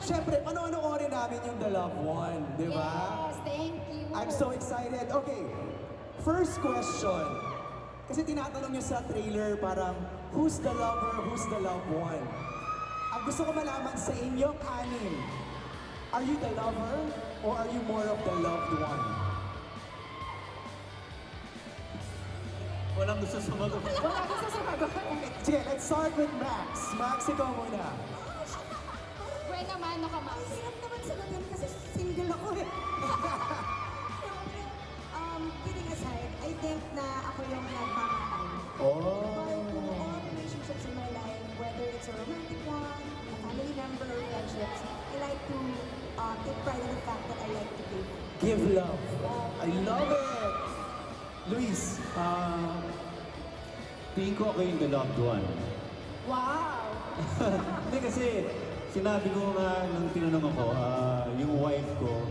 Siyempre, ano-ano-orin namin yung The Loved One, di ba? Yes, thank you. I'm so excited. Okay, first question. Kasi tinatanong niyo sa trailer parang, who's the lover, who's the loved one? Ang gusto ko malaman sa inyong anim, are you the lover or are you more of the loved one? Walang gusto sumagot. Wala gusto sumagot. Okay, sige, let's start with Max. Max, ikaw muna. Gwen naman, ano ka, Max? Hirap naman sagutin kasi single ako eh. Kidding aside, I think na ako yung nagmamahal. Oh. For all relationships in my life, whether it's a romantic one, a family member, friendships, I like to take pride in the fact that I like to give. Give love. I love it. Luis. Tingin ko ako yung the loved one. Wow! Hindi kasi, sinabi ko nga nung tinanong ako, yung wife ko,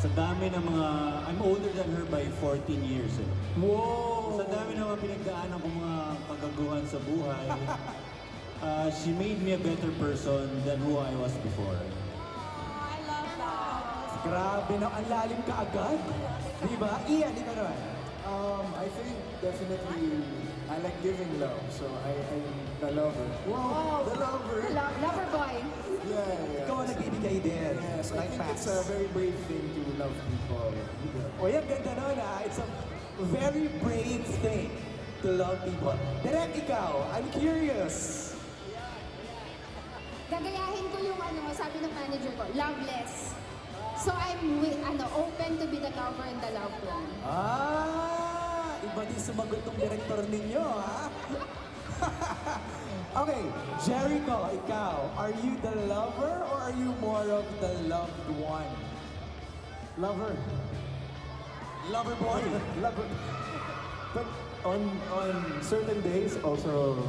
sa dami ng mga, I'm older than her by 14 years eh. Whoa. Sa dami ng mga pinagdaanan ko mga kagaguhan sa buhay, she made me a better person than who I was before. Oh, I love that. Grabe na, ang lalim ka agad. Di ba? Ian, ikaw naman. I think definitely I like giving love, so I'm the lover. Wow, the lover. Lover boy. Yeah. Ikaw ang nagbibigay din. Yes, I Like think Max. it's a very brave thing to love people. O yan, ganda nun ah. It's a very brave thing to love people. Direk, ikaw, I'm curious. Gagayahin ko yung sabi ng manager ko, loveless. So I'm open to be the lover and the loved one. Iba din sumagot tong director ninyo, ha? Okay, Jericho, ikaw, are you the lover or are you more of the loved one? Lover. Lover boy. Lover. But on certain days, also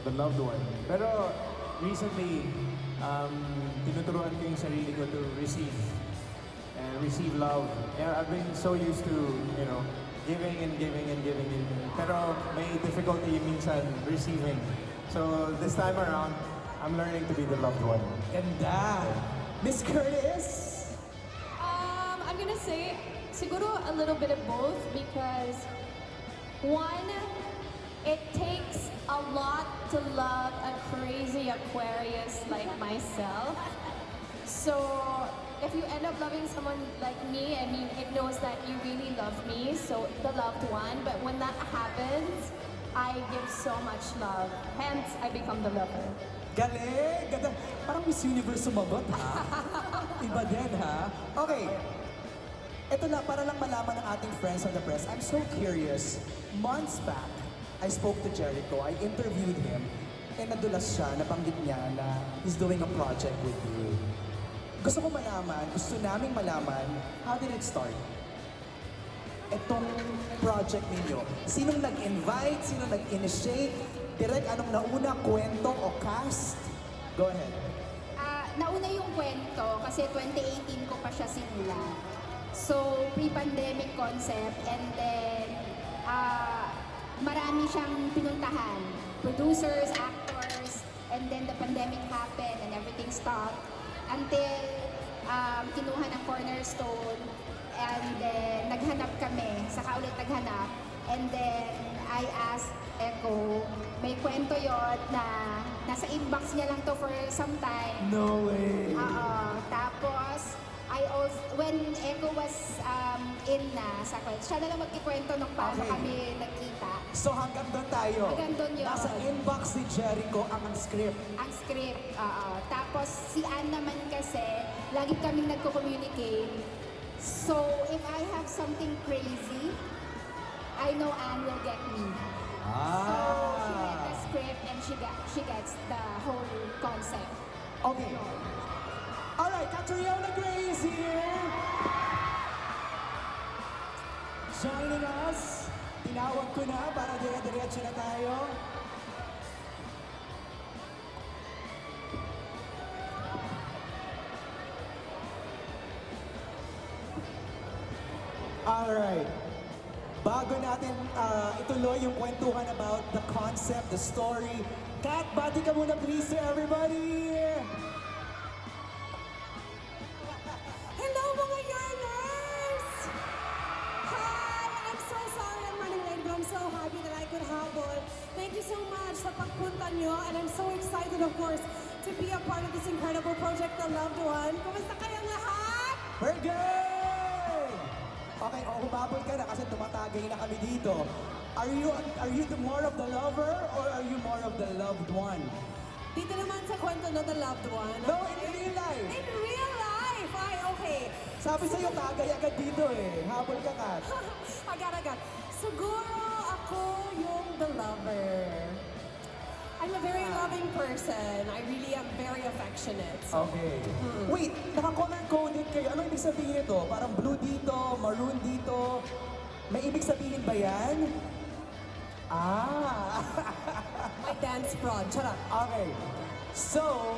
the loved one. Pero recently, tinuturuan ko yung sarili ko to receive love. Yeah, I've been so used to, giving and giving and giving. Pero may difficulty minsan receiving. So this time around, I'm learning to be the loved one. Ganda. Miss Curtis? I'm gonna say siguro a little bit of both because one, it takes a lot to love a crazy Aquarius like myself. So if you end up loving someone like me, I mean, it knows that you really love me, so the loved one. But when that happens, I give so much love. Hence, I become the lover. Galing! Ganda. Parang Miss Universe sumagot, ha? Iba din, ha? Okay. Ito na, para lang malaman ng ating friends on the press, I'm so curious. Months back, I spoke to Jericho. I interviewed him. And nadulas siya, nabanggit niya na he's doing a project with you. Gusto naming malaman, how did it start? Itong project ninyo. Sinong nag-invite? Sinong nag-initiate? Direct, anong nauna? Kwento o cast? Go ahead. Nauna yung kwento kasi 2018 ko pa siya sinula. So, pre-pandemic concept and then marami siyang pinuntahan. Producers, actors, and then the pandemic happened and everything stopped until kinuha ng cornerstone and then naghanap kami, saka ulit naghanap. And then I asked Echo, may kwento yon na nasa inbox niya lang to for some time. No way! Tapos, when Echo was in na sa kwento, siya na lang magkikwento nung paano Okay. kami nagkita. So hanggang doon tayo. Hanggang doon yun. Nasa inbox ni Jericho ang script. Ang script, Tapos si Ann naman kasi, lagi kaming nagko-communicate. So, if I have something crazy, I know Ann will get me. So, she read the script and she gets the whole concept. Okay. Alright, Catriona Gray is here. Joining us. Tinawag ko na para dire-diretso na tayo. Alright. Bago natin ituloy yung kwentuhan about the concept, the story, Kat, bati ka muna please to everybody! pagpunta nyo. And I'm so excited, of course, to be a part of this incredible project, The Loved One. Kumusta kayong lahat? We're good! Okay, humabol ka na kasi tumatagay na kami dito. Are you the more of the lover or are you more of the loved one? Dito naman sa kwento no, The Loved One. No, in real life. In real life! Ay, okay. Sabi sa'yo, tagay agad dito eh. Habol ka, Kat. Agad-agad. Siguro ako yung the lover. I'm a very loving person. I really am very affectionate. Okay. Wait, naka-color-coded kayo. Ano ibig sabihin ito? Parang blue dito, maroon dito. May ibig sabihin ba yan? Ah! My dance prod. Charot. Okay. So,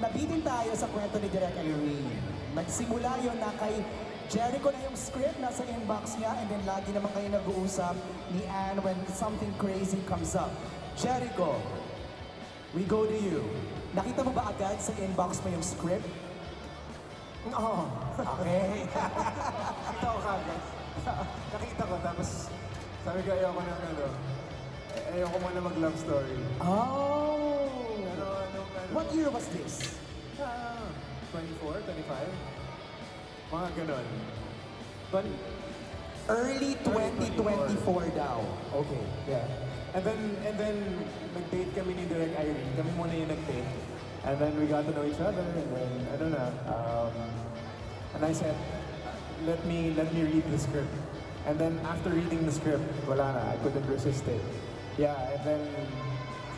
nabitin tayo sa kwento ni Direk Irene. Nagsimula yun na kay Jericho na yung script, nasa inbox niya, and then lagi naman kayo nag-uusap ni Anne when something crazy comes up. Jericho, we go to you. Nakita mo ba agad sa inbox mo yung script? Oo. Okay. Nakita ko kagad. Nakita ko, tapos sabi ko ayoko ng ano. Ayoko muna mag-love story. Oh! Ano? What year was this? 24, 25? Mga ganon. But, Early 2024 daw. okay, yeah. And then nag-date kami ni Direk Irene. Kami muna yung nag-date. And then we got to know each other. And then, I don't know. And I said, let me read the script. And then after reading the script, wala na. I couldn't resist it. Yeah, and then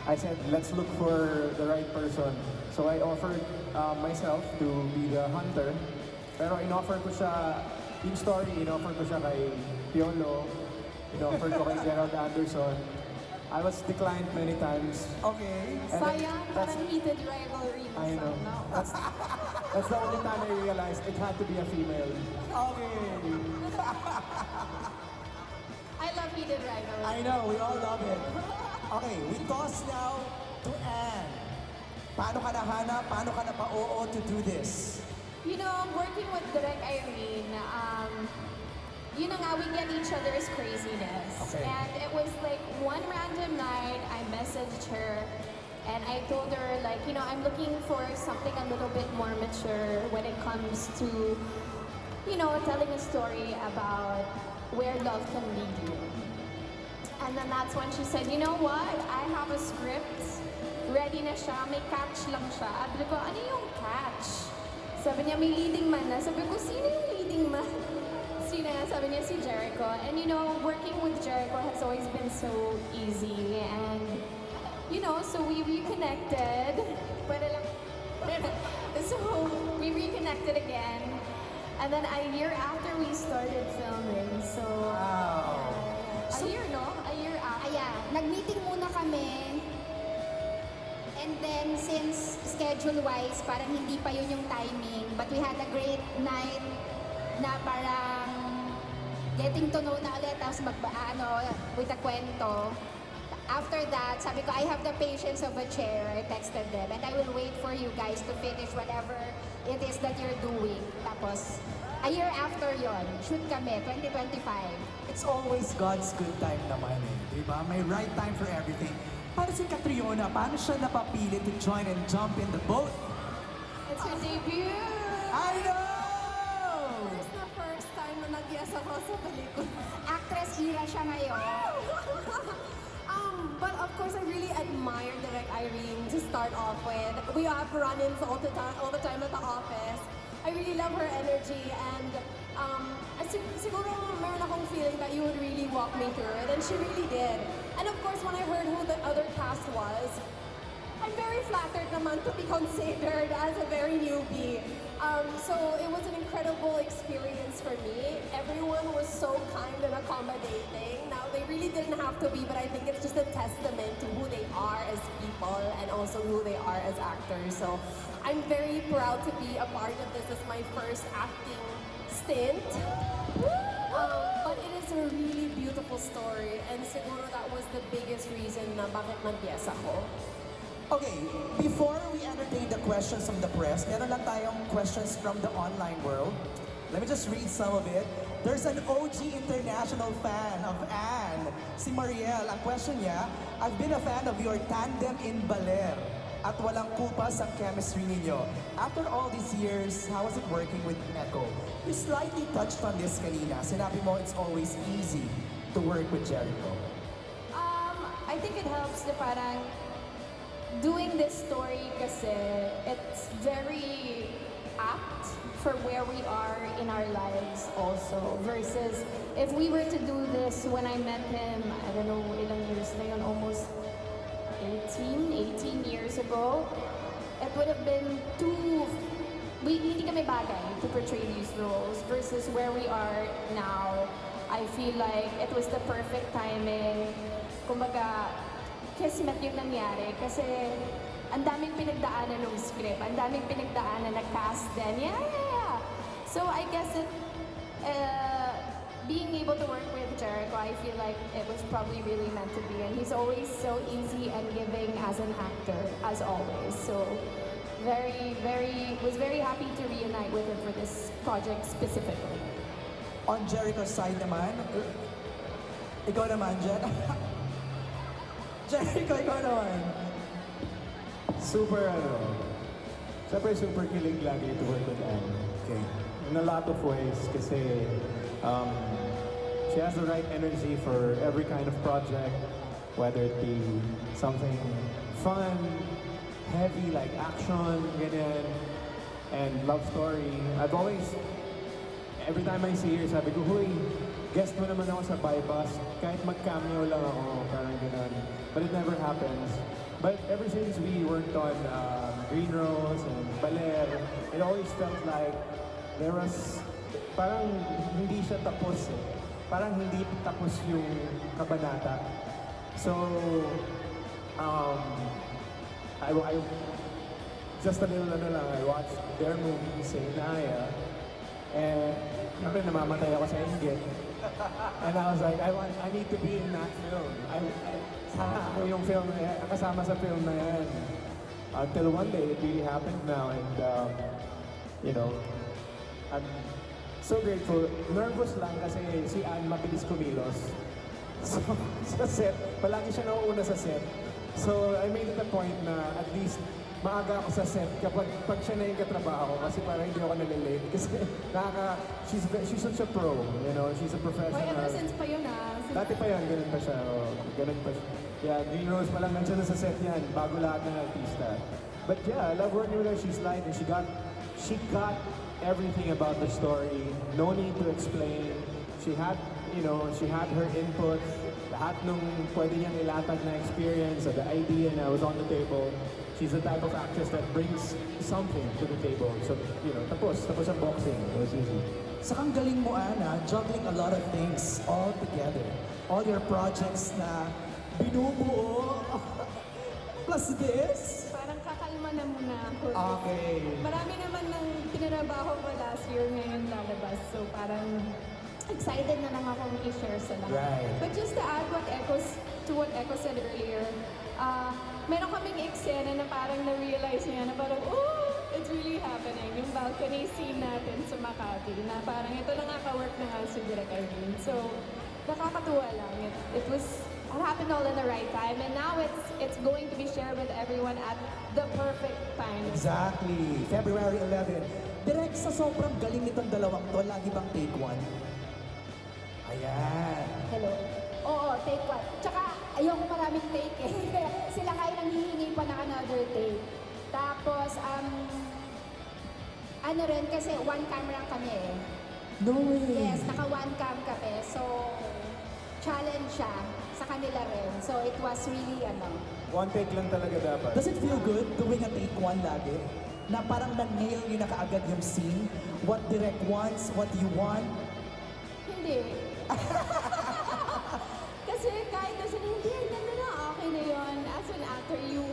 I said, let's look for the right person. So I offered myself to be the hunter. Pero in-offer ko siya, yung story, in-offer ko siya kay Piolo. In-offer ko kay Gerald Anderson. I was declined many times. Okay. And then Sayang, parang heated rivalry mo I know. no? That's the only time I realized it had to be a female. Okay. I love heated rivalry. I know, we all love it. Okay, we toss now to Anne. Paano ka nahanap? Paano ka napa-oo to do this? You know, working with Direk Irene, you know nga, we get each other's craziness. Okay. And it was like one random night, I messaged her and I told her like, you know, I'm looking for something a little bit more mature when it comes to, you know, telling a story about where love can lead you. And then that's when she said, you know what, I have a script, ready na siya, may catch lang siya. Sabi ko, ano yung catch? Sabi niya, may leading man na. Sabi ko, sino yung leading man? Sino? Sabi niya, si Jericho. And you know, working with Jericho has always been so easy. And, you know, so we reconnected. Pwede lang. So, we reconnected again. And then a year after we started filming. So, Wow. a year, no? A year after. Ayan, nag-meeting muna kami. And then, since schedule-wise, parang hindi pa yun yung timing. But we had a great night na parang getting to know na ulit, tapos with the kwento. After that, sabi ko, I have the patience of a chair. I texted them. And I will wait for you guys to finish whatever it is that you're doing. Tapos, a year after yon, shoot kami, 2025. It's always God's good time naman eh. Diba? May right time for everything. Para si Catriona, paano siya napapili to join and jump in the boat? It's her debut! I know! It's the first time na nag-yes ako sa pelikula. Actress era siya ngayon. But of course, I really admire Direk Irene to start off with. We have run-ins all the time at the office. I really love her energy and siguro meron akong feeling that you would really walk me through it, and she really did. And of course, when I heard who the other cast was, I'm very flattered naman to be considered as a very newbie. So it was an incredible experience for me. Everyone was so kind and accommodating. Now, they really didn't have to be, but I think it's just a testament to who they are as people and also who they are as actors. So I'm very proud to be a part of this as my first acting stint. But it is a really beautiful story, and siguro that was the biggest reason na bakit nag-yes ako. Okay, before we entertain the questions from the press, meron lang tayong questions from the online world. Let me just read some of it. There's an OG international fan of Anne, si Mariel. Ang question niya, I've been a fan of your tandem in Baler at walang kupas ang chemistry ninyo. After all these years, how was it working with Echo? You slightly touched on this kanina. Sinabi mo it's always easy to work with Jericho. I think it helps na parang doing this story kasi it's very apt for where we are in our lives also versus if we were to do this when I met him, I don't know ilang years na yun, almost 18 years ago, it would have been hindi kami bagay to portray these roles versus where we are now. I feel like it was the perfect timing. Kumbaga, kismet yung nangyari kasi ang daming pinagdaanan ng script, ang daming pinagdaanan na cast din. Yeah. So I guess being able to work with Jericho, I feel like it was probably really meant to be. And he's always so easy and giving as an actor, as always. So was very happy to reunite with him for this project specifically. On Jericho's side naman, ikaw naman, Jen. Jericho, ikaw naman. Super super kilig lagi to work with Anne. Okay. In a lot of ways kasi she has the right energy for every kind of project, whether it be something fun, heavy like action, ganyan, and love story. Every time I see her, sabi ko, "Huy, guest mo naman ako sa Bypass, kahit mag-cameo lang ako," parang gano'n. But it never happens. But ever since we worked on Green Rose and Baler, it always felt like there was, parang hindi siya tapos eh. Parang hindi tapos yung kabanata. So, I just a little I watched their movie, Say Naya, and siyempre namamatay ako sa inggit. And I was like, I need to be in that film. Sana ako yung film na yan, kasama sa film na yan. Until one day, it really happened now, and I'm so grateful. Nervous lang kasi si Anne mabilis kumilos. So, sa set, palagi siya nauuna sa set. So, I made it a point na at least maaga ako sa set kapag siya na yung katrabaho kasi para hindi ako nalilate. Kasi she's such a pro, she's a professional. Ever since pa yun Dati pa yan, ganun pa siya. Ganun pa siya. Yeah, Green Rose pa lang nandiyan na sa set yan, bago lahat ng artista. But yeah, I love working with her. She's light and she got everything about the story. No need to explain. She had her input. Lahat nung pwede niyang ilatag na experience or the idea na was on the table. She's the type of actress that brings something to the table. So, tapos ang boxing. It was easy. Sakang galing mo, Ana, juggling a lot of things all together. All your projects na binubuo. Plus this. Parang kakalma na muna ako. Okay. Marami naman ng tinrabaho ko last year ngayon lalabas. So parang excited na lang akong i-share sa lahat. Right. But just to add what Echo said earlier, meron kaming eksena na parang na-realize niya na parang, it's really happening. Yung balcony scene natin sa Makati na parang ito lang work na nga si Direk Irene. So, nakakatuwa lang. It happened all in the right time and now it's going to be shared with everyone at the perfect time. Exactly. February 11. Direk, sa sobrang galing nitong dalawang to, lagi bang take one? Ayan. Hello? Oo, take one. Tsaka, ayoko maraming take eh. Sila kayo nanghihingi pa ng another take. Tapos, ano rin, kasi one camera kami eh. No way. Yes, naka one cam kami. So, challenge siya sa kanila rin. So, it was really, One take lang talaga dapat. Does it feel good doing a take one lagi? Na parang na-nail nyo na kaagad yung scene? What Direk wants, what you want? Hindi. Kasi kahit na sila, hindi, ganda na, okay na yun. As an actor, you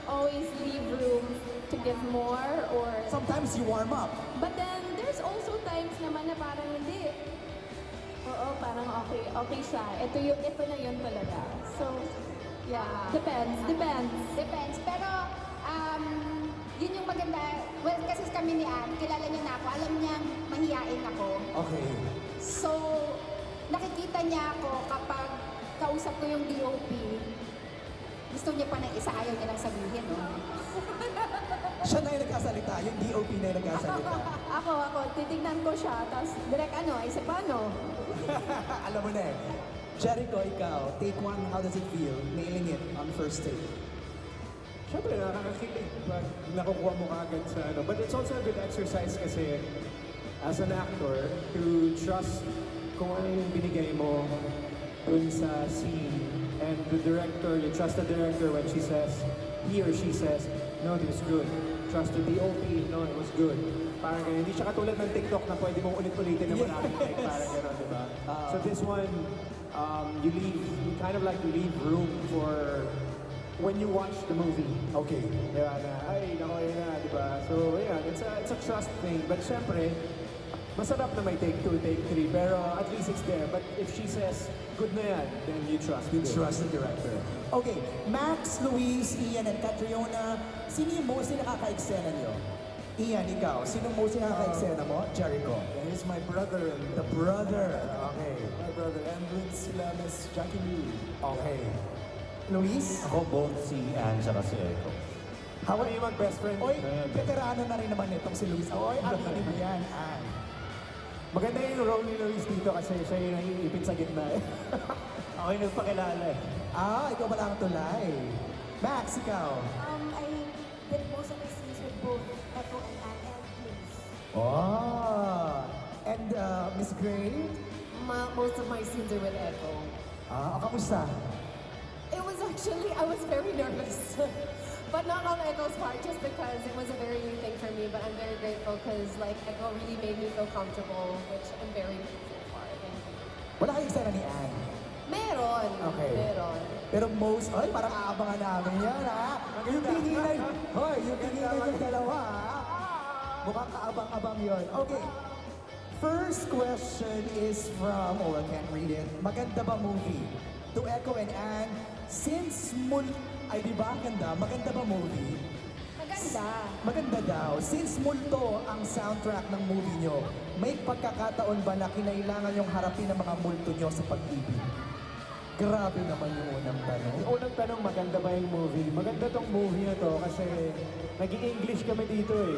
always leave room to give more or... Sometimes you warm up. But then, there's also times naman na parang hindi. Oo, parang okay siya. Ito na yun talaga. So, yeah, depends. Pero, yun yung maganda. Well, kasi kami ni Anne, kilala niya na ako. Alam niya, mahiyain ako. Okay. So, nakikita niya ako kapag kausap ko yung DOP. Gusto niya pa ng isa, ayaw niya lang sabihin, no? Siya na yung nagkasalita, yung DOP na yung nagkasalita. Ako, titignan ko siya, tapos direct isa paano? Alam mo na eh. Jericho, ikaw, take one, how does it feel? Nailing it on first take. Siyempre, nakakakilig pag nakukuha mo kaagad sa ano. But it's also a good exercise kasi as an actor to trust kung ano yung binigay mo dun sa scene. And the director, you trust the director when she says, he or she says, no, this was good. Trust the DOP, no, it was good. Parang ganyan. Hindi siya katulad ng TikTok na pwede mong ulit-ulitin na maraming like, parang gano'n, di ba? So this one, you kind of like leave room for when you watch the movie. Okay. Diba, na, ay, nako, yun na, diba? So, yeah, it's a trust thing. But syempre, masarap na may take 2, take 3, pero at least it's there. But if she says, good na yan, then you trust You it. trust the director. Okay, Max, Luis, Ian, and Catriona, sino yung mostly nakaka-eksena nyo? Ian, ikaw, sino mostly nakaka-eksena mo? Jericho. He's my brother. The brother. Okay. My brother. And with sila Miss Jackie Lee. Okay. Luis? Ako both si Anne at si Echo. How are you mag-best friend? Oy, veterano na rin naman itong si Luis. Oy, aminin mo yan. Maganda yung role ni Luis dito kasi siya yung naiipit sa gitna eh. Ako yung nagpakilala eh. Ikaw pala ang tulay. Max, ikaw. I did most of my scenes with both Echo and Anne and Luis. Oh. And Miss Gray? Most of my scenes are with Echo. Kamusta? It was actually, I was very nervous. But not on Echo's part, just because it was a very new thing for me. But I'm very grateful because like Echo really made me feel comfortable, which I'm very grateful for. Thank you. Wala kayong eksena ni Anne. Meron. Okay. Meron. Pero parang aabangan namin yan, ha? Yung tinginan, yung tinginan yung dalawa, ha? Mukhang kaabang-abang yun. Okay. First question is from, I can't read it. Maganda ba movie? To Echo and Anne, since ay di ba, maganda ba movie? Maganda. Maganda daw. Since multo ang soundtrack ng movie nyo, may pagkakataon ba na kinailangan yung harapin ang mga multo nyo sa pag-ibig? Grabe naman yung unang tanong. Yung unang tanong, maganda ba yung movie? Maganda tong movie na to kasi nag-i-English kami dito eh.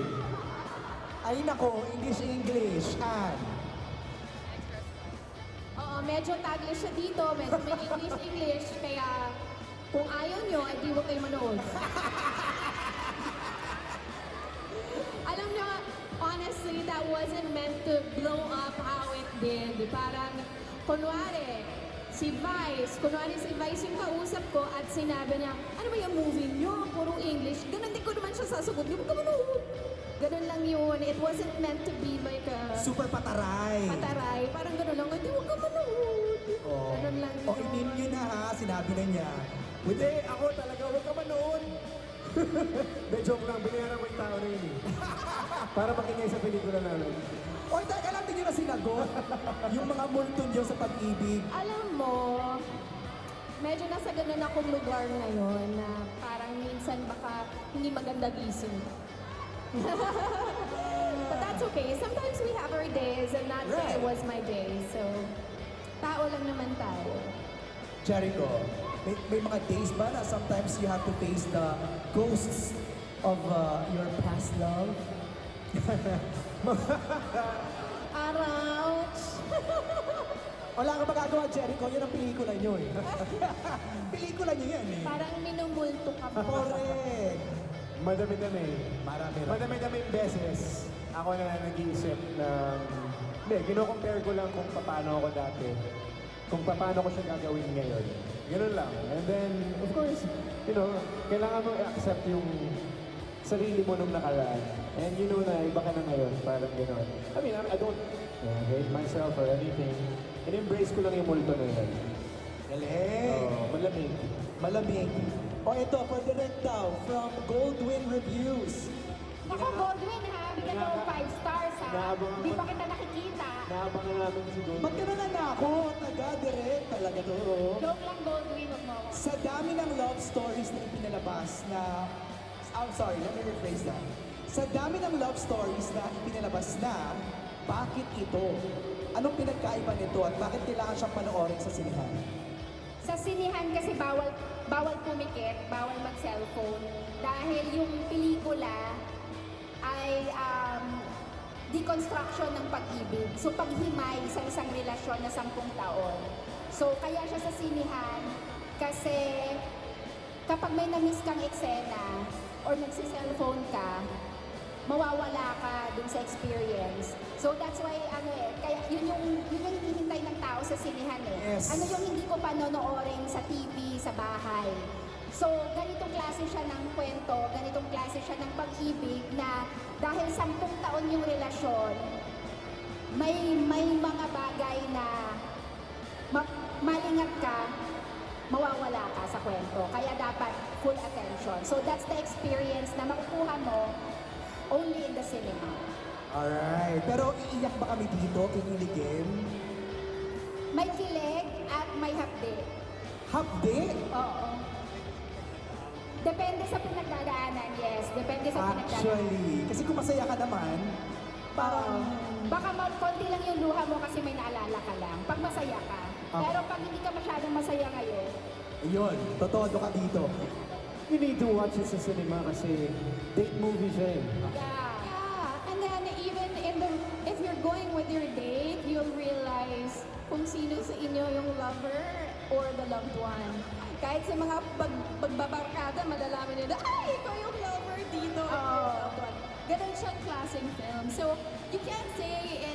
Ay nako, English. Anne. Oo, medyo taglish siya dito, medyo may English, kaya kung ayaw nyo, ay di huwag kayo manood. Alam nyo, honestly, that wasn't meant to blow up how it did. Parang, kunwari si Vice yung kausap ko at sinabi niya, ano ba yung movie nyo? Puro English. Ganon din ko naman siya sasagot. Di mo ka manood. Ganon lang yun. It wasn't meant to be like a Super pataray. pataray. Parang ganon lang. Hindi, huwag ka manood. Oh. Ganon lang yun. Inin nyo na ha, sinabi na niya. Hindi, ako talaga, huwag ka manood. De, joke lang, binayaran mo yung tao na yun eh. Para makingay sa pelikula namin. Oy, teka lang, din nyo na sinagot. Yung mga multo nyo sa pag-ibig. Alam mo, medyo nasa ganun akong lugar ngayon na parang minsan baka hindi maganda gising. But that's okay. Sometimes we have our days and that day Right. was my day. So, tao lang naman tayo. Jericho, may mga days ba na sometimes you have to face the ghosts of your past love? Ouch! Wala ka magagawa, Jericho. Yan ang pelikula nyo eh. Pelikula nyo yan eh. Parang minumulto ka pa. Correct. Madami-dami. Marami. Madami-daming beses ako na nag-iisip na hindi, kino-compare ko lang kung paano ako dati. Kung paano ko siya gagawin ngayon. Ganun lang. And then, of course, kailangan mo i-accept yung sarili mo nung nakaraan. And you know na iba ka na ngayon. Parang gano'n. I mean, I don't hate myself or anything. In-embrace ko lang yung multo na yun. Galing. Malamig. Malamig. O ito, pa-direct daw from Goldwyn Reviews. Ako, Goldwyn ha. Bigyan mo 5 stars ha. Naabangan Di ko. pa kita nakikita. Naabangan namin si Gold. Ba't ka na nanakot? Taga-direct talaga to. Oh. Joke lang, Goldwyn. Huwag mo ako. Sa dami ng love stories na ipinalabas na... I'm sorry, let me rephrase that. Sa dami ng love stories na ipinalabas na, Bakit ito? Anong pinagkaiba nito at bakit kailangan siyang panoorin sa sinihan? Sa sinihan kasi bawal pumikit, bawal mag-cellphone. Dahil yung pelikula ay deconstruction ng pag-ibig. So paghimay sa isang relasyon na 10 taon. So kaya siya sa sinihan kasi kapag may na-miss kang eksena or nagsi-cellphone ka, mawawala ka dun sa experience. So that's why kaya yun yung hinihintay ng tao sa sinihan eh. Yes. Ano yung hindi ko panonoorin sa TV, sa bahay. So ganitong klase siya ng kwento, ganitong klase siya ng pag-ibig na dahil 10 taon yung relasyon, may mga bagay na malingat ka, mawawala ka sa kwento. Kaya dapat full attention. So that's the experience na makukuha mo only in the cinema. Alright. Pero iiyak ba kami dito? Kiniligin? May kilig at may hapde. Hapde? Oo. Depende sa pinagdadaanan, yes. Depende sa pinagdadaanan. Actually. Kasi kung masaya ka naman, parang... Baka konti lang yung luha mo kasi may naalala ka lang. Pag masaya ka. Pero pag hindi ka masyadong masaya ngayon, Yun, totoo ka dito. You need to watch it sa cinema kasi date movie siya eh. Yeah, and then even if you're going with your date, you'll realize kung sino sa inyo yung lover or the loved one. Kahit sa mga pagbabarkada, malalaman nila, ay, ikaw yung lover dito, ikaw yung loved one. Ganon siyang klaseng film. So, you can't say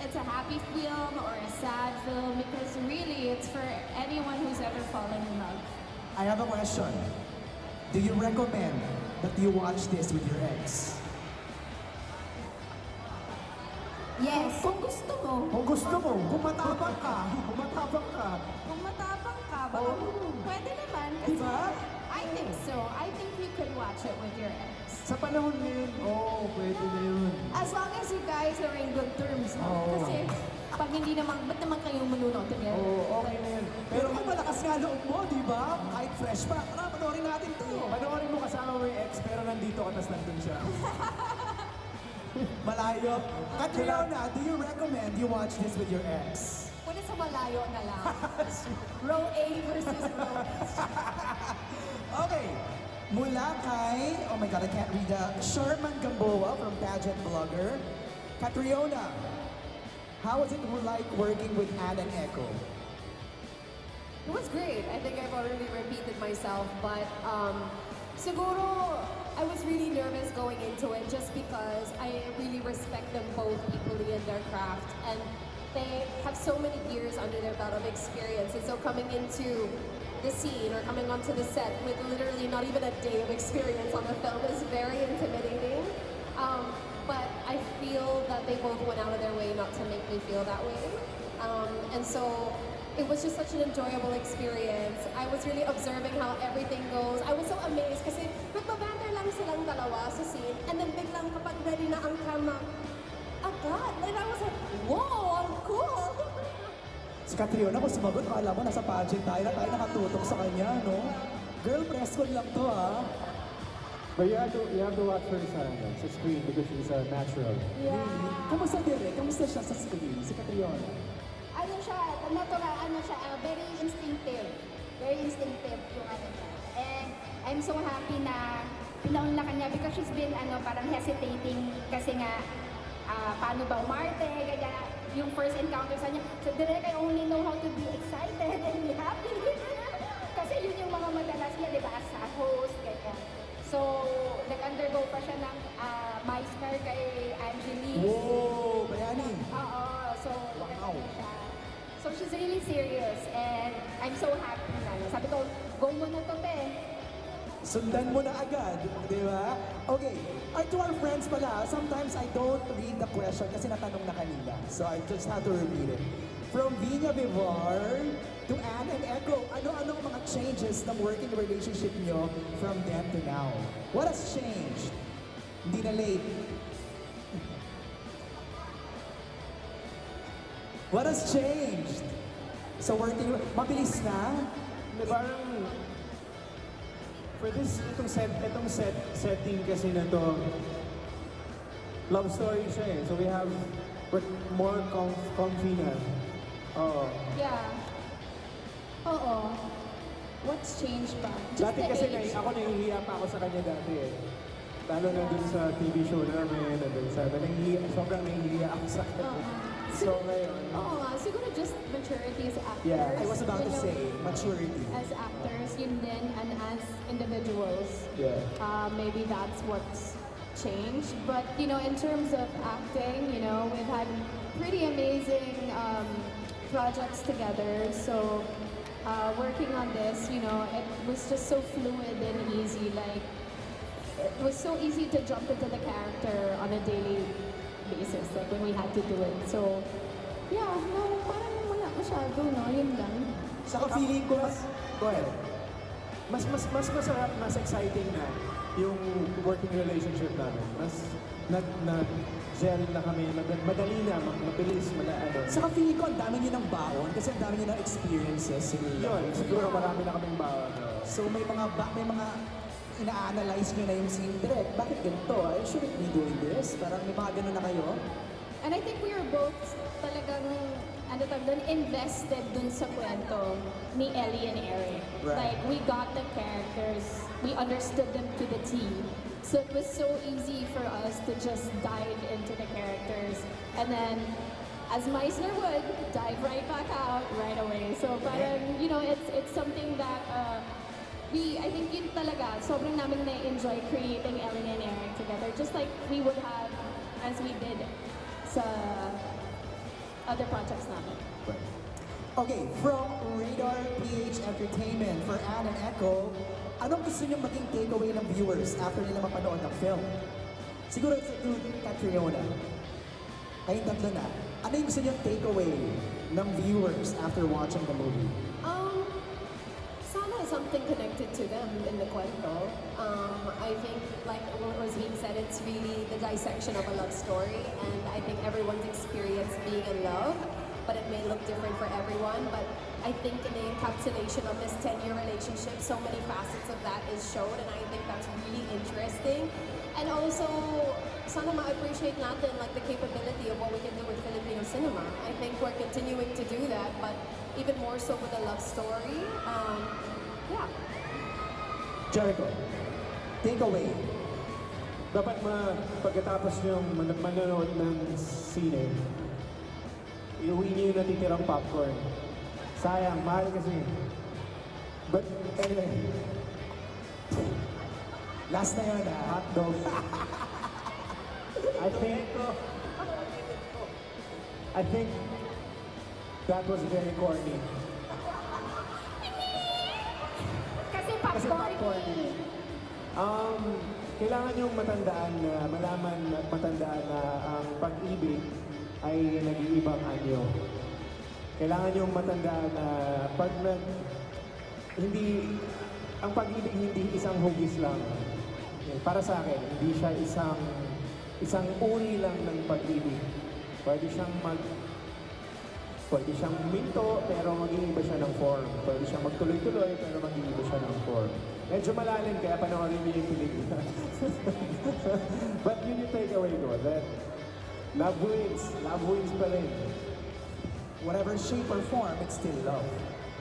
it's a happy film or a sad film because really it's for anyone who's ever fallen in love. I have a question. Do you recommend that you watch this with your ex? yes. Kung gusto mo, Kung gusto mo, kung matapang ka, kung matapang ka. kung matapang ka, baka pwede naman. Kasi Diba? I think so. I think you could watch it with your ex. Sa panahon ngayon, pwede na yun. As long as you guys are in good terms. No? Oo. Kasi pag hindi naman, ba't naman kayo manunod together? Okay na yun. Pero kung malakas nga loob mo, di ba? Kahit fresh pa, tara, panoorin natin to. Panoorin mo kasama mo yung ex, pero nandito ka, tas nandun siya. Malayo. Catriona, do you recommend you watch this with your ex? Pwede sa malayo na lang. Row A versus row S. Okay. Mula kay, oh my God, I can't read that. Sherman Gamboa from Pageant Blogger. Catriona, how was it like working with Anne and Echo? It was great. I think I've already repeated myself, but siguro I was really nervous going into it just because I really respect them both equally in their craft, and they have so many years under their belt of experience. And so coming into the scene or coming onto the set with literally not even a day of experience on the film is very intimidating. But I feel that they both went out of their way not to make me feel that way. And so it was just such an enjoyable experience. I was really observing how everything goes. I was so amazed kasi nagbabanter lang silang dalawa sa scene, and then biglang kapag ready na ang camera, agad. And I was like, whoa, I'm cool. Si Catriona, kung sumagot, akala mo nasa pageant tayo na tayo nakatutok sa kanya, no? Girl, press con lang to, ha? But you have to watch her sa screen because she's a natural. Yeah. Kamusta direct? Kamusta siya sa screen, si Catriona? Ano siya, natural, very instinctive. Very instinctive yung ano siya. And I'm so happy na pinaunlakan niya because she's been parang hesitating kasi nga paano ba umarte, ganyan. Yung first encounter sa niya. So direct, I only know how to be excited and be happy. Kasi yun yung mga madalas niya, di ba, as a host, ganyan. So, nag-undergo pa siya ng Meister kay Angelique. Whoa, bayani. Oo, so Wow. siya. So she's really serious and I'm so happy na. Sabi ko, go mo na to, te. Sundan mo na agad, di ba? Okay, to our friends pala, sometimes I don't read the question kasi natanong na kanina. So I just have to repeat it. From Vina Vivar to Anne and Echo, ano-ano ang mga changes ng working relationship nyo from then to now? What has changed? Hindi na late. What has changed? So working, mabilis na? Hindi, parang for this, itong setting kasi na to, love story siya eh. So we have But more comfy na. Oo. Yeah. Oo. What's changed ba? Just Dati the kasi age. ako nahihiya pa ako sa kanya dati eh. Lalo na dun sa TV show namin, na dun sa, sobrang nahihiya ako sa kanya. So ngayon, Oo nga, siguro just maturity as actors. Yeah, I was about you to know, say, maturity. As actors, yun din, and as individuals. yeah. Maybe that's what's changed. But, you know, in terms of acting, you know, we've had pretty amazing projects together. So, working on this, you know, it was just so fluid and easy. Like, it was so easy to jump into the character on a daily basis, like when we had to do it. So, yeah, no, parang wala masyado, no? Yun lang. Saka feeling ko mas... Go ahead. Mas masarap, mas exciting na yung working relationship namin. Mas gel na kami, madali na, mabilis, ano. Saka feeling ko ang dami niyo ng baon kasi ang dami niyo ng experiences. Yun, siguro marami na kaming bawat. So may mga ina-analyze nyo na yung scene. Direct, bakit ganito? I shouldn't be doing this. Parang may mga ganun na kayo. And I think we were both talagang, ano tawag doon, invested dun sa kwento ni Ellie and Eric. Right. Like, we got the characters, we understood them to the T. So it was so easy for us to just dive into the characters. And then, as Meisner would, dive right back out right away. So parang, you know, it's something that, I think yun talaga, sobrang namin na-enjoy creating Ellie and Eric together, just like we would have as we did sa other projects namin. Okay, from Radar PH Entertainment for Ann and Echo, anong gusto nyo maging takeaway ng viewers after nila mapanood ng film? Siguro sa to Catriona. Kayong tatlo na. Ano yung gusto nyo takeaway ng viewers after watching the movie? Sana something connected to them in the cuento. I think, like what was being said, it's really the dissection of a love story, and I think everyone's experienced being in love, but it may look different for everyone. But I think in the encapsulation of this 10-year relationship, so many facets of that is shown, and I think that's really interesting. And also, sana ma-appreciate natin like the capability of what we can do with Filipino cinema. I think we're continuing to do that, but even more so with a love story. Yeah. Jericho, takeaway. Dapat pagkatapos yung manonood ng sine, iuwi niyo yung natitirang popcorn. Sayang, mahal kasi. But anyway, Last na yun, ha? hotdog. I think that was very corny. Kasi Kasi popcorn. popcorn. Kailangan yung malaman at matandaan na ang pag-ibig ay nag-iibang anyo. Kailangan yung matandaan na ang pag-ibig hindi isang hugis lang. Para sa akin, hindi siya isang uri lang ng pag-ibig. Pwede siyang minto, pero mag-iiba siya ng form. Pwede siyang magtuloy-tuloy, pero mag-iiba siya ng form. Medyo malalim, kaya panoorin niyo yung pelikula. But yun yung takeaway ko, that love wins pa rin. Whatever shape or form, it's still love.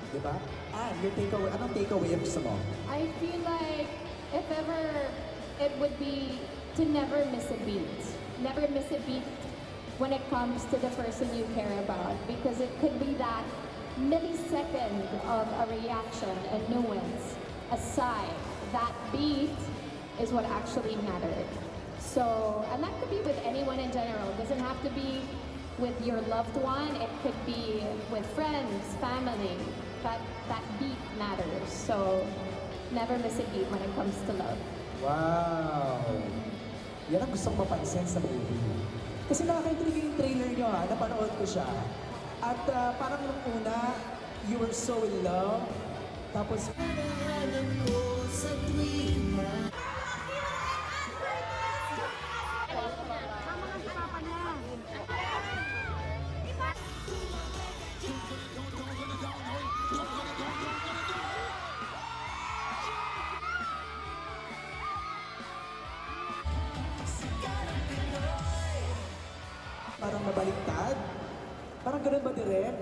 Diba? And your takeaway, anong takeaway yung gusto mo? I feel like if ever it would be to never miss a beat. Never miss a beat when it comes to the person you care about, because it could be that millisecond of a reaction, a nuance, a sigh. That beat is what actually mattered. So, and that could be with anyone in general. It doesn't have to be with your loved one. It could be with friends, family. That beat matters. So, never miss a beat when it comes to love. Wow! Yan ang gusto kong mapansin sa movie. Kasi nakaka-intrigue yung trailer nyo ha, napanood ko siya. At parang nung una, you were so in love. Tapos, parang na baliktad? Parang ganun ba, Direk?